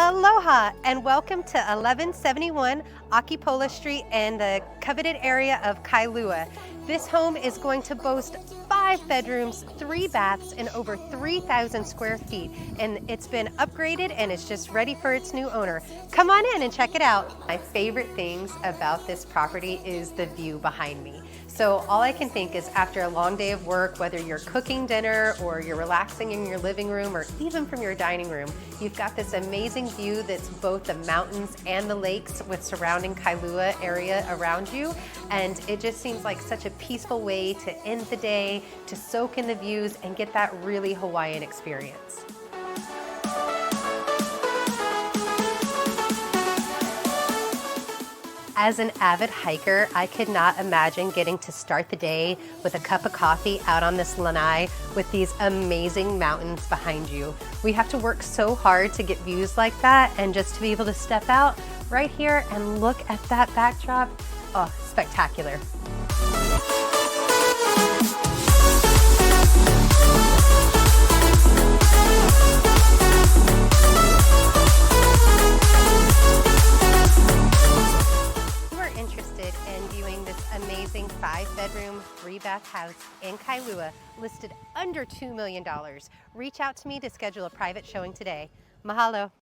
Aloha and welcome to 1171 Akipola Street and the coveted area of Kailua. This home is going to boast 5 bedrooms, 3 baths, and over 3,000 square feet. And it's been upgraded and it's just ready for its new owner. Come on in and check it out. My favorite things about this property is the view behind me. So all I can think is after a long day of work, whether you're cooking dinner or you're relaxing in your living room or even from your dining room, you've got this amazing view that's both the mountains and the lakes with surrounding Kailua area around you. And it just seems like such a peaceful way to end the day, to soak in the views and get that really Hawaiian experience. As an avid hiker, I could not imagine getting to start the day with a cup of coffee out on this lanai with these amazing mountains behind you. We have to work so hard to get views like that, and just to be able to step out right here and look at that backdrop, oh, spectacular. Interested in viewing this amazing 5-bedroom, 3-bath house in Kailua listed under $2 million. Reach out to me to schedule a private showing today. Mahalo.